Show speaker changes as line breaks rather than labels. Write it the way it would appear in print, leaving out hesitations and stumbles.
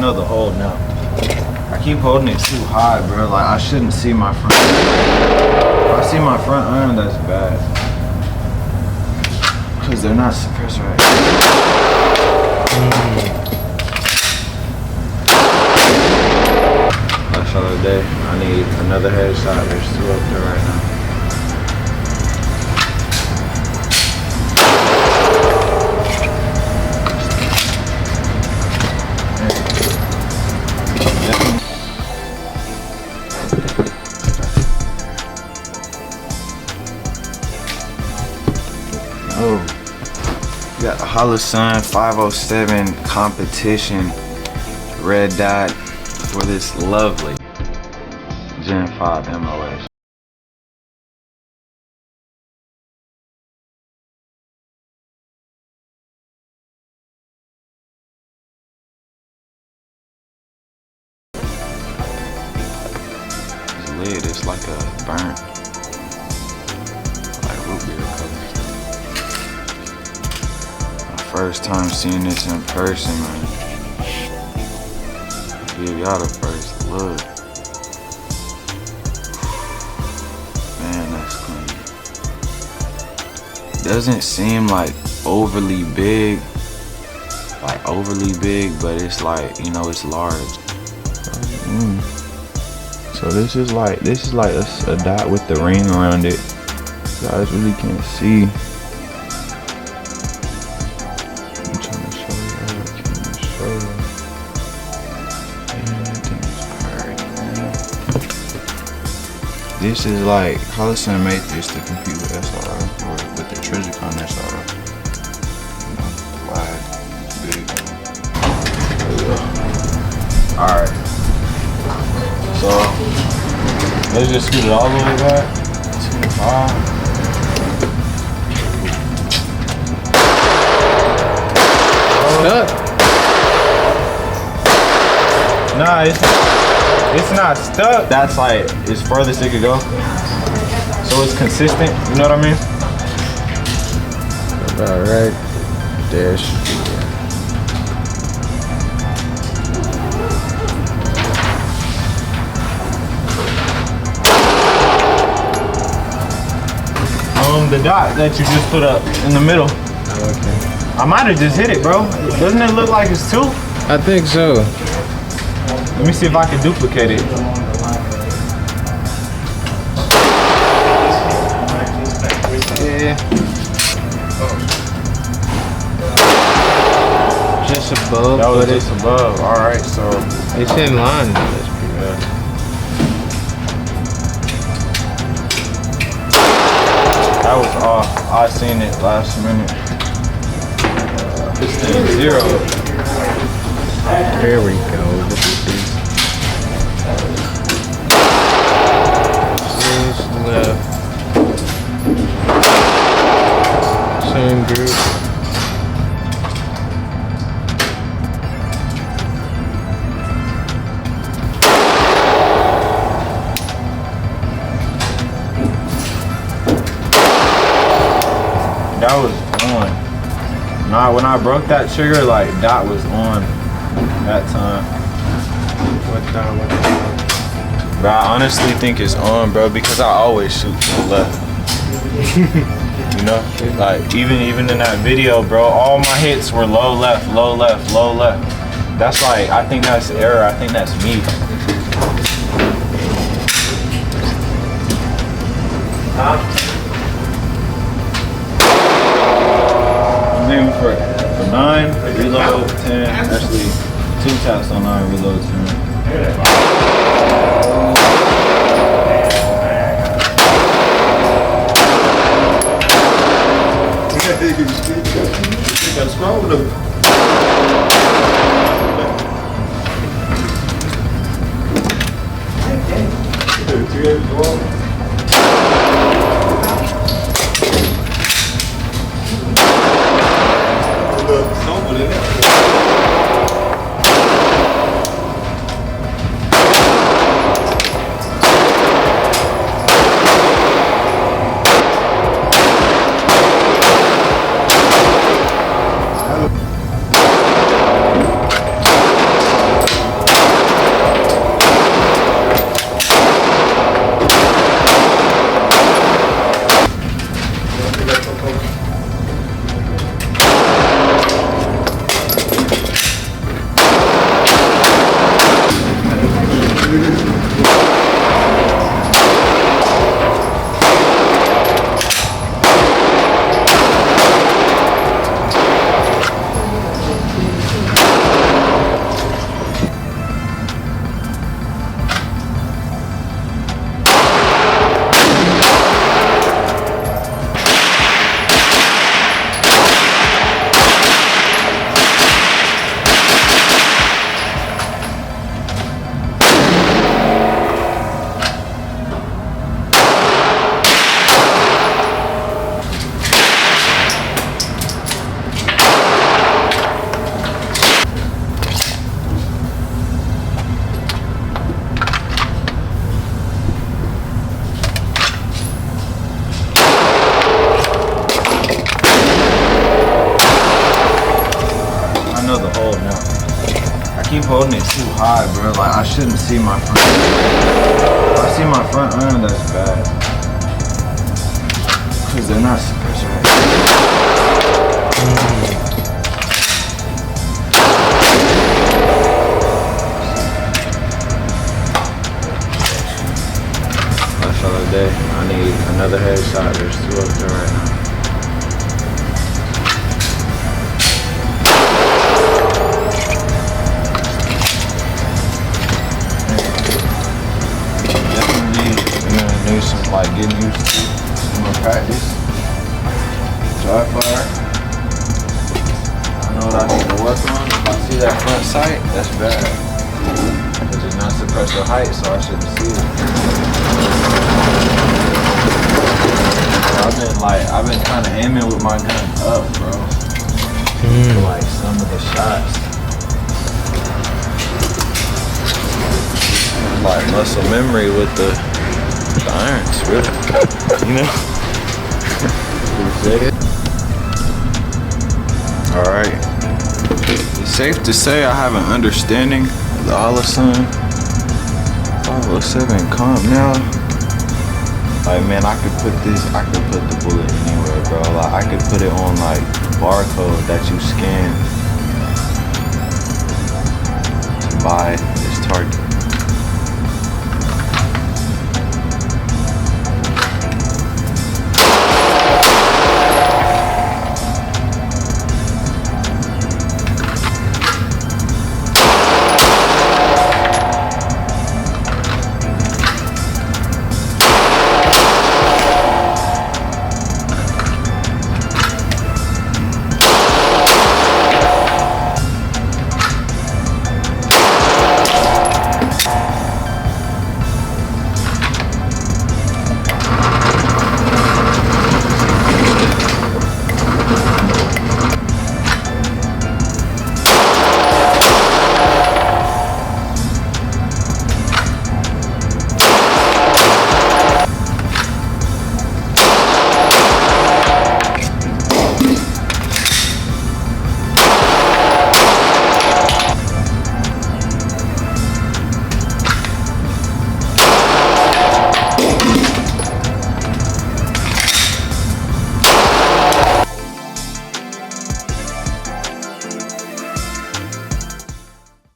know the hole now. I keep holding it too high, bro. Like, I shouldn't see my front iron. If I see my front iron, that's bad. Because they're not suppressed right. Last shot of the day. I need another headshot. There's 2 up there right now. Oh, we got the Holosun 507 competition red dot for this lovely Gen 5 MOS. This lid is like a burnt, like root beer color. First time seeing this in person, man. Give y'all the first look. Man, that's clean. Doesn't seem like overly big, but it's like, you know, it's large. So this is like a dot with the ring around it. You guys really can't see. This is like, Holosun made this to compete with SRO, or with the Trijicon SRO. You know, wide, big. Alright. So, let's just scoot it all the way back. 2, 5. Nah, it's not stuck. That's like as furthest it could go. So it's consistent, you know what I mean?
About right there.
The dot that you just put up in the middle.
Okay.
I might have just hit it, bro. Doesn't it look like it's 2?
I think so.
Let me see if I can duplicate it.
Yeah. Just above.
That was just above. Alright, so
it's in line. That's pretty good.
That was off. I seen it last minute. This thing 0.
There we go. Look at this. This left. Same group.
That was on. Nah, when I broke that trigger, like, dot was on that time.
What time?
Bro, I honestly think it's on, bro, because I always shoot to the left. You know? Like, even in that video, bro, all my hits were low left, low left, low left. That's like, I think that's error. I think that's me. Huh? I'm aiming for 9, reload 10, actually 2 taps on 9, reload 10. You got scroll with them. the hole now. I keep holding it too high, bro. Like I shouldn't see my front. If I see my front iron, that's bad. Cause they're not suppressed right. That's all day. I need another headshot. There's 2 up there right now. Need some like getting used to some more practice. Dry fire. I know what I need to work on. If I see that front sight, that's bad. Which is not suppressor height, so I shouldn't see it. I've been kind of aiming with my gun up, bro. For like some of the shots. Like muscle memory with the irons, really. You know? Alright. It's safe to say I have an understanding of the Olasun 507 comp now. Like, man, I could put the bullet anywhere, bro. Like, I could put it on, like, barcode that you scan to buy this target.